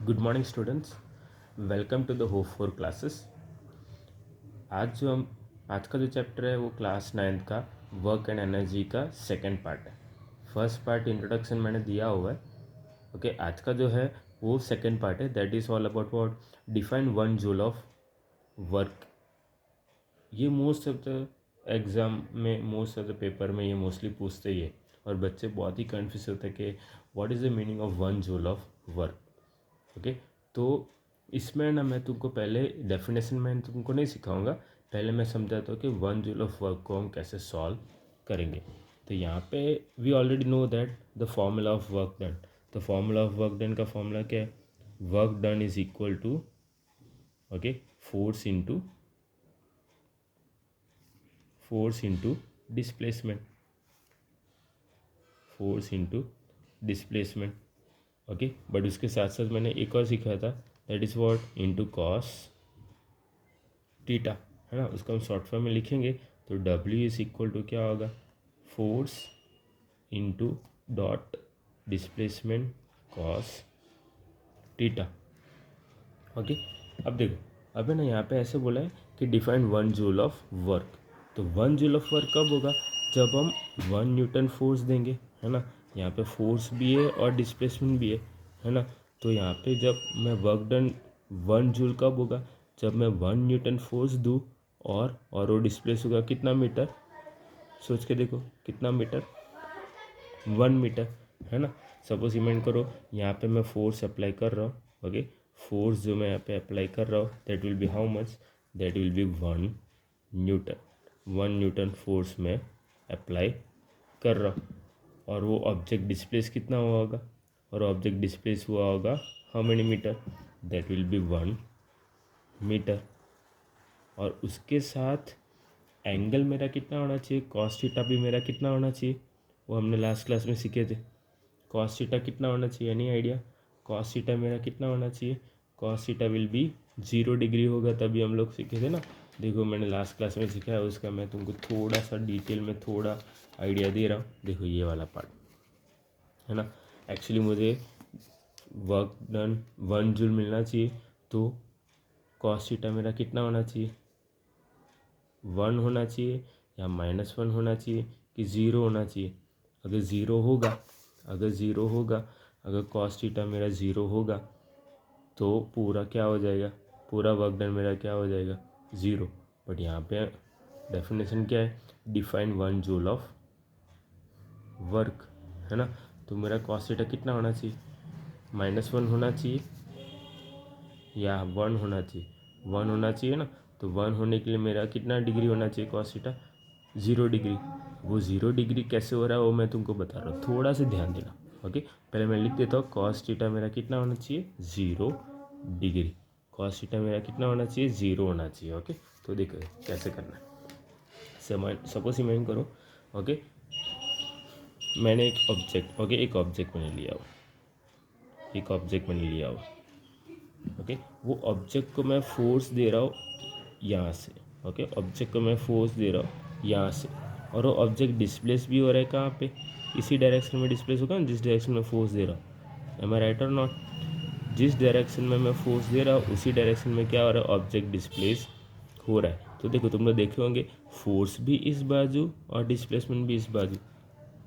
Good morning students, welcome to the hope for classes. आज का जो चैप्टर है वो क्लास 9th का वर्क एंड एनर्जी का सेकंड पार्ट है। फर्स्ट पार्ट इंट्रोडक्शन मैंने दिया हुआ है। ओके, आज का जो है वो सेकंड पार्ट है। That is all about what define 1 joule of work. ये मोस्ट ऑफ द एग्ज़ाम में, मोस्ट ऑफ द पेपर में ये मोस्टली पूछते ही है और बच्चे बहुत ही कन्फ्यूज होते हैं कि what is the meaning of 1 joule of work. Okay, तो इसमें ना मैं तुमको पहले डेफिनेशन में तुमको नहीं सिखाऊंगा, पहले मैं समझाता हूँ कि 1 जूल ऑफ वर्क को हम कैसे सॉल्व करेंगे। तो यहाँ पे we already know that the formula of work done. तो फॉर्मूला ऑफ वर्क डन का फॉर्मूला क्या है? Work done is equal to okay force into displacement, force into displacement. Okay, but उसके साथ साथ मैंने एक और सीखा था, that is what into cos theta, है ना। उसको हम शॉर्ट फॉर्म में लिखेंगे तो W इज इक्वल टू क्या होगा? Force into dot displacement cos theta. Okay, अब देखो, अब है ना यहाँ पे ऐसे बोला है कि डिफाइन 1 जूल ऑफ वर्क। तो 1 जूल ऑफ वर्क कब होगा? जब हम 1 न्यूटन फोर्स देंगे, है ना। यहाँ पे फोर्स भी है और डिस्प्लेसमेंट भी है ना। तो यहाँ पे जब मैं वर्क डन 1 जूल कब होगा? जब मैं 1 न्यूटन फोर्स दूँ और वो डिस्प्लेस होगा कितना मीटर? सोच के देखो, कितना मीटर? 1 मीटर, है ना। सपोज इमेजिन करो यहाँ पे मैं फोर्स अप्लाई कर रहा हूँ। ओके, फोर्स जो मैं यहाँ पे अप्लाई कर रहा हूँ that will B how much? That will be 1 Newton. 1 Newton force में अप्लाई कर रहा हूँ और वो ऑब्जेक्ट डिस्प्लेस कितना हुआ होगा? और ऑब्जेक्ट डिस्प्लेस हुआ होगा how many meter? That will be 1 meter. और उसके साथ एंगल मेरा कितना होना चाहिए? कॉस थीटा भी मेरा कितना होना चाहिए? वो हमने लास्ट क्लास में सीखे थे। कॉस थीटा कितना होना चाहिए? Any idea? कॉस थीटा मेरा कितना होना चाहिए? Cos theta will be 0 degree होगा, तभी हम लोग सीखे थे ना। देखो मैंने लास्ट क्लास में सीखा है, उसका मैं तुमको थोड़ा सा डिटेल में थोड़ा आइडिया दे रहा हूँ। देखो ये वाला पार्ट, है ना। एक्चुअली मुझे वर्क डन 1 जूल मिलना चाहिए, तो कॉस थीटा मेरा कितना होना चाहिए? 1 होना चाहिए या -1 होना चाहिए कि 0 होना चाहिए? अगर ज़ीरो होगा, अगर कॉस थीटा मेरा 0 होगा तो पूरा क्या हो जाएगा? पूरा वर्क डन मेरा क्या हो जाएगा? 0। बट यहाँ पे डेफिनेशन क्या है? डिफाइन 1 जूल ऑफ वर्क, है ना। तो मेरा कॉस थीटा कितना होना चाहिए? -1 होना चाहिए या 1 होना चाहिए? 1 होना चाहिए ना। तो 1 होने के लिए मेरा कितना डिग्री होना चाहिए? Cos theta 0 degree. वो 0 डिग्री कैसे हो रहा है वो मैं तुमको बता रहा हूँ, थोड़ा सा ध्यान देना। ओके, पहले मैं लिख देता हूँ, कॉस थीटा मेरा कितना होना चाहिए? 0 डिग्री। कॉस थीटा मेरा कितना होना चाहिए? 0 होना चाहिए। ओके, तो देखो कैसे करना है। सपोज इमेजिन करो, ओके, मैंने एक ऑब्जेक्ट मैंने लिया हुआ, ओके। वो ऑब्जेक्ट को मैं फोर्स दे रहा हूँ यहाँ से। ओके, ऑब्जेक्ट को मैं फोर्स दे रहा हूँ यहाँ से, और वो ऑब्जेक्ट डिस्प्लेस भी हो रहा है कहाँ पे? इसी डायरेक्शन में डिस्प्लेस होगा ना, जिस डायरेक्शन में फोर्स दे रहा हूँ। एम आई राइट और नॉट? जिस डायरेक्शन में मैं फोर्स दे रहा हूँ उसी डायरेक्शन में क्या हो रहा है? ऑब्जेक्ट डिस्प्लेस हो रहा है। तो देखो तुम लोग देखे होंगे, फोर्स भी इस बाजू और डिस्प्लेसमेंट भी इस बाजू।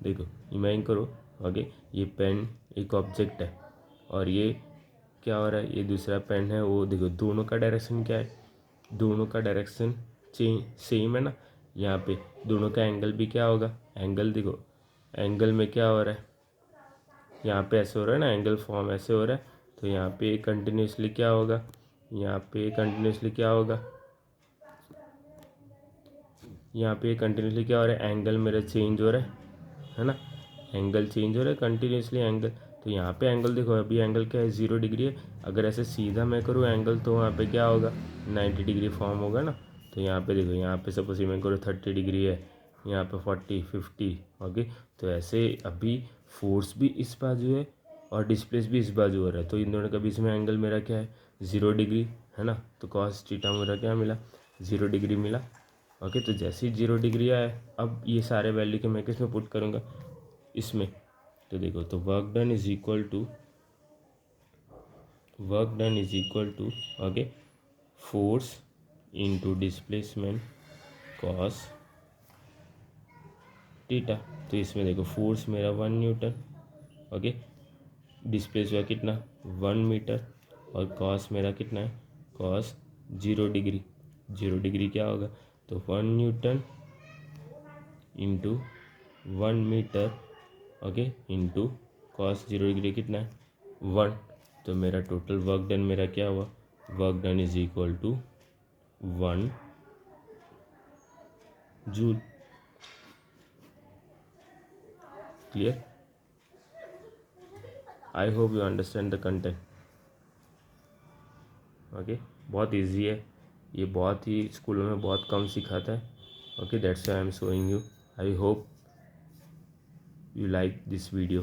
देखो इमेजिन करो, ओके, ये पेन एक ऑब्जेक्ट है और ये क्या हो रहा है? ये दूसरा पेन है। वो देखो दोनों का डायरेक्शन क्या है? दोनों का डायरेक्शन सेम है ना। यहाँ पे दोनों का एंगल भी क्या होगा? एंगल देखो, एंगल में क्या हो रहा है? यहाँ पे ऐसे हो रहा है ना, एंगल फॉर्म ऐसे हो रहा है। तो यहाँ पे कंटिन्यूसली क्या होगा? यहाँ पे कंटिन्यूसली क्या होगा? यहाँ पे कंटिन्यूसली क्या हो रहा है? एंगल मेरा चेंज हो रहा है ना। एंगल चेंज हो रहा है कंटिन्यूसली एंगल। तो यहाँ पे एंगल देखो, अभी एंगल क्या है? 0 डिग्री है। अगर ऐसे सीधा मैं करूँ एंगल तो वहाँ पे क्या होगा? 90 डिग्री फॉर्म होगा ना। तो यहाँ पे देखो, यहाँ पे सपोज मैं करूँ 30 डिग्री है, यहाँ पे 40 50। ओके, तो ऐसे अभी फोर्स भी इस बाजू है और डिस्प्लेस भी इस बाजू हो रहा है, तो इन दोनों के बीच में एंगल मेरा क्या है? 0 डिग्री, है ना। तो कॉस थीटा मेरा क्या मिला? 0 डिग्री मिला। ओके, तो जैसे ही 0 डिग्री आया, अब ये सारे वैल्यू के मैं किस में पुट करूँगा? इसमें। तो देखो, तो work done is equal to work done is equal to okay force into displacement cos theta. तो इसमें देखो फोर्स मेरा 1 न्यूटन, ओके, डिस्प्लेस हुआ कितना 1 मीटर, और कॉस मेरा कितना है कॉस 0 डिग्री। 0 डिग्री क्या होगा, तो 1 newton into 1 meter, okay, into cos 0 degree कितना है 1। तो मेरा टोटल वर्क डन मेरा क्या हुआ, work done is equal to 1 joule. Clear? I hope you understand the content. Okay, बहुत इजी है ये, बहुत ही स्कूलों में बहुत कम सिखाता है। Okay, that's why I am showing you. I hope you like this video.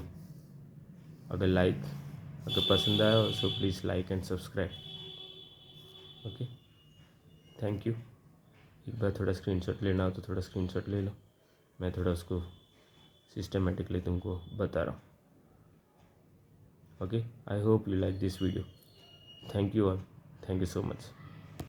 अगर पसंद आया हो so please like and subscribe. Okay, thank you. एक बार थोड़ा स्क्रीनशॉट लेना हो तो थोड़ा स्क्रीनशॉट ले लो, मैं थोड़ा उसको सिस्टमेटिकली तुमको बता रहा हूँ। Okay, I hope you like this video. Thank you all, thank you so much.